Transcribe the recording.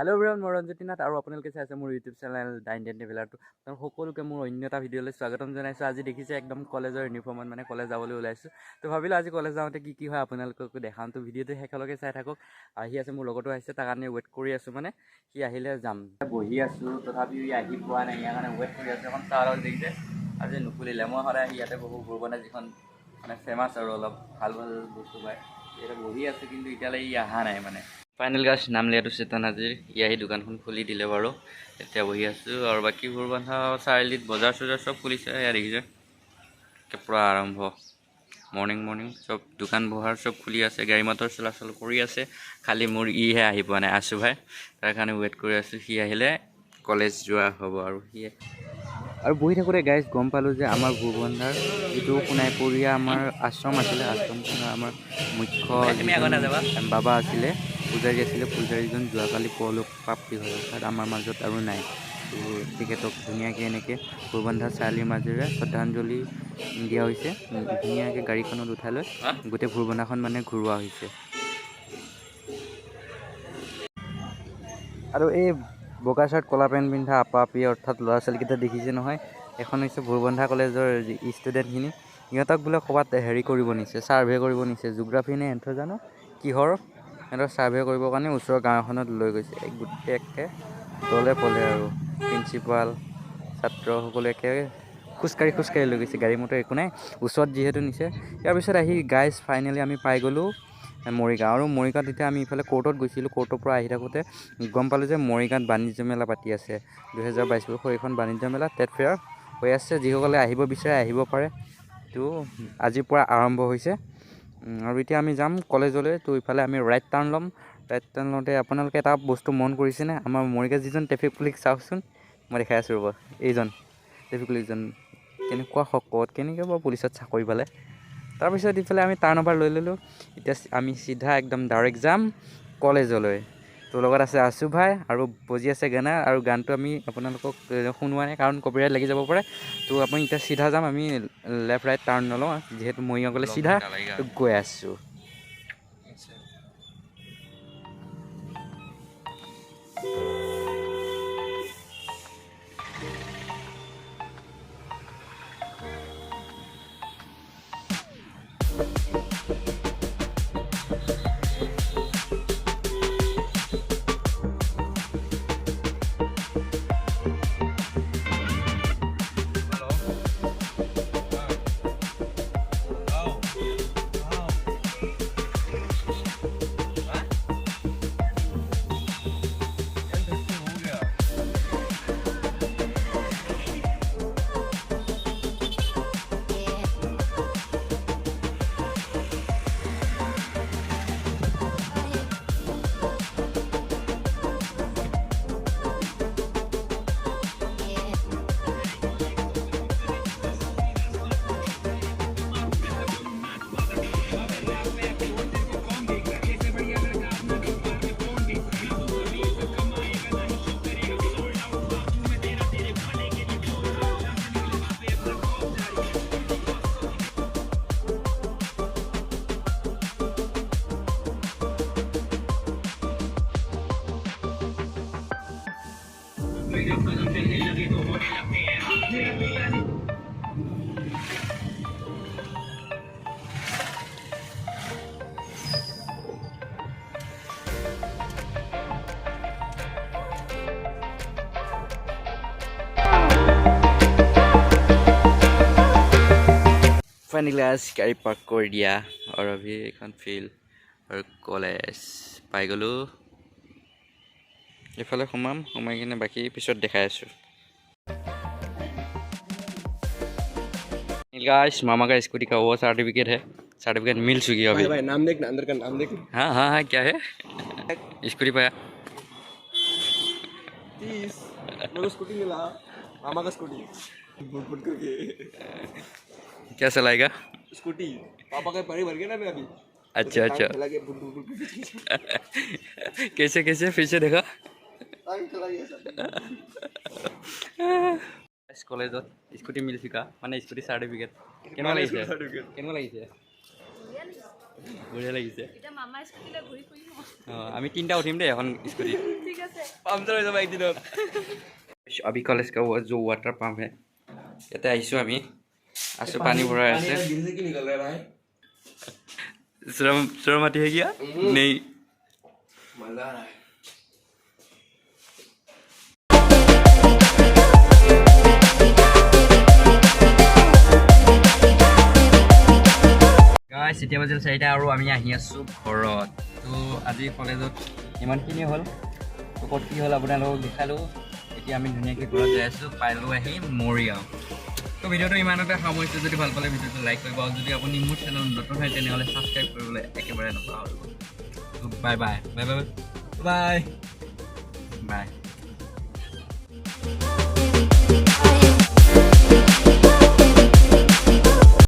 Hello' everyone, মই ৰঞ্জিত নাথ আৰু আপোনালোকে চাই আছে মোৰ ইউটিউব চেনেল দ্য ইণ্ডিয়ান ট্ৰেভেলাৰটো। তেওঁ সকলোকে মোৰ অন্য এটা ভিডিঅ'লৈ স্বাগতম জনাইছোঁ। আজি দেখিছে একদম কলেজৰ ইউনিফৰ্মত মানে কলেজ যাবলৈ ওলাইছোঁ। তো ভাবিলোঁ আজি কলেজ যাওঁতে কি হয় আপোনালোককো দেখাম। তো ভিডিঅ'টো শেষলৈকে চাই থাকক। আহি আছে, মোৰ লগতো আহিছে, তাৰ কাৰণে ৱেইট কৰি আছোঁ, মানে সি আহিলে যাম। বহি আছোঁ, তথাপিও ই আহি পোৱা নাই, ইয়াৰ কাৰণে ৱেইট কৰি আছোঁ। এখন চাহ দেখিছে আজি নুখুলিলে। মই সদায় আহি ইয়াতে বহু ভুৰবনে যিখন মানে ফেমাছ আৰু অলপ ভাল বস্তু পায়, ইয়াতে বহি আছোঁ, কিন্তু এতিয়ালৈ ই অহা নাই। মানে ফাইনেল গাছ নাম লিয়াটো চেতন হাজিৰ, ই আহি দোকানখন খুলি দিলে বাৰু। এতিয়া বহি আছোঁ আৰু বাকী ভুৰবন্ধা চাৰিআলিত বজাৰ চজাৰ চব খুলিছে। এয়া দেখিছে পূৰা আৰম্ভ, মৰ্ণিং চব দোকান বহাৰ চব খুলি আছে, গাড়ী মটৰ চলাচল কৰি আছে। খালি মোৰ ইহে আহি পোৱা নাই, আছোঁ ভাই, তাৰ কাৰণে ৱেইট কৰি আছোঁ। সি আহিলে কলেজ যোৱা হ'ব। আৰু বহি থাকোঁতে গাইজ গম পালোঁ যে আমাৰ ভুৰবন্ধাৰ যিটো সোণাইপৰীয়া আমাৰ আশ্ৰম আছিলে, আশ্ৰমখনৰ আমাৰ মুখ্য বাবা আছিলে, পূজাৰী আছিলে, পূজাৰীজন যোৱাকালি পৰলোক প্ৰাপ্তি হ'ল, অৰ্থাৎ আমাৰ মাজত আৰু নাই। তো তেখেতক ধুনীয়াকৈ এনেকৈ ভুৰবন্ধা চাৰিআলিৰ মাজেৰে শ্ৰদ্ধাঞ্জলি দিয়া হৈছে। ধুনীয়াকৈ গাড়ীখনত উঠাই লৈ গোটেই ভুৰবন্ধাখন মানে ঘূৰোৱা হৈছে। আৰু এই বগা চাৰ্ট ক'লা পেণ্ট পিন্ধা আপা আপি অৰ্থাৎ ল'ৰা ছোৱালীকেইটা দেখিছে নহয়, এখন হৈছে ভুৰবন্ধা কলেজৰ ষ্টুডেণ্টখিনি। সিহঁতক বোলে ক'ৰবাত হেৰি কৰিব নিছে, ছাৰ্ভে কৰিব নিছে, জিঅ'গ্ৰাফী নে এন্থ্ৰ জানো কিহৰ, সিহঁতৰ ছাৰ্ভে কৰিবৰ কাৰণে ওচৰৰ গাঁও এখনত লৈ গৈছে। গোটেই দলে পলে আৰু প্ৰিন্সিপাল ছাত্ৰ সকলো একে খোজকাঢ়ি লৈ গৈছে, গাড়ী মটৰ একো নাই, ওচৰত যিহেতু নিছে। ইয়াৰ পিছত আহি গাইজ ফাইনেলি আমি পাই গ'লোঁ মৰিগাঁও। আৰু মৰিগাঁৱত এতিয়া আমি ইফালে কোৰ্টত গৈছিলোঁ, কোৰ্টৰ পৰা আহি থাকোঁতে গম পালোঁ যে মৰিগাঁৱত বাণিজ্য মেলা পাতি আছে। 2022 বৰ্ষৰ এইখন বাণিজ্য মেলা, ট্ৰেড ফেয়াৰ হৈ আছে। যিসকলে আহিব বিচাৰে আহিব পাৰে। তো আজিৰ পৰা আৰম্ভ হৈছে। আৰু এতিয়া আমি যাম কলেজলৈ। তো ইফালে আমি ৰাইট টাৰ্ণ ল'ম। ৰাইট টাৰ্ণ লওঁতে আপোনালোকে এটা বস্তু মন কৰিছেনে, আমাৰ মৰিগাঁৱত যিজন ট্ৰেফিক পুলিচ, চাওকচোন, মই দেখাই আছোঁ ৰ'ব, এইজন ট্ৰেফিক পুলিচজন কেনেকুৱা শকত, কেনেকৈ বাৰু পুলিচত চাকৰি পালে। তাৰপিছত ইফালে আমি টাৰ্ণ অভাৰ লৈ ল'লোঁ। এতিয়া আমি চিধা একদম ডাইৰেক্ট যাম কলেজলৈ। তোৰ লগত আছে আছু ভাই আৰু বজি আছে গানা, আৰু গানটো আমি আপোনালোকক শুনোৱা নাই কাৰণ কপিৰাইট লাগি যাব পাৰে। তো আপুনি এতিয়া চিধা যাম, আমি লেফ্ট ৰাইট টাৰ্ণ নলওঁ, যিহেতু মৰিগাঁও গ'লে চিধা গৈ আছোঁ। ফাইনেলি গাড়ী পাৰ্ক কৰি দিয়া আৰু এইখন ফিল্ড আৰু কলেজ পাই গ'লোঁ। এইফালে সোমাই কিনে বাকী পিছত দেখাই আছোঁ। गाइस मामा का स्कूटी का वो सर्टिफिकेट है, सर्टिफिकेट मिल चुकी है अभी। भाई नाम देख, अंदर का नाम देख। हाँ क्या है स्कूटी पाया 30 मेरे को स्कूटी मिला, मामा का स्कूटी बुट बुट करके क्या चलाएगा स्कूटी पापा का पानी भर गया ना मैं अभी। अच्छा चला के बुट बुट बुट कैसे फिर से देखा टाइम चला गया सब। কলেজত স্কুটি মিল চুকা মানে স্কুটি চাৰ্টিফিকেট কেনেকুৱা লাগিছে? বঢ়িয়া লাগিছে এতিয়া মামাৰ স্কুটিলৈ ঘূৰি ফুৰিম অঁ আমি তিনিটা উঠিম দেই এখন স্কুটিত ঠিক আছে পামচাৰ হৈ যাব একদিনত अभी कॉलेज का वो जो वाटर पंप है ইয়াতে আহিছোঁ আমি আছোঁ पानी भरा আছে दिल से क्यों निकल रहा है भाई शर्म आती है क्या नहीं मजा आ रहा है গাইছ এতিয়া বাজিল 4টা আৰু আমি আহি আছোঁ ঘৰত তো আজি কলেজত ইমানখিনি হ'ল তো ক'ত কি হ'ল আপোনালোকক দেখালোঁ এতিয়া আমি ধুনীয়াকৈ ঘৰত যাই আছোঁ পাইলোঁ আহি মৰিগাঁও তো ভিডিঅ'টো ইমানতে সামৰিছোঁ যদি ভাল পালে ভিডিঅ'টো লাইক কৰিব আৰু যদি আপুনি মোৰ চেনেল নতুন হয় তেনেহ'লে ছাবস্ক্ৰাইব কৰিবলৈ একেবাৰে নপাহৰিব তো bye bye bye bye bye bye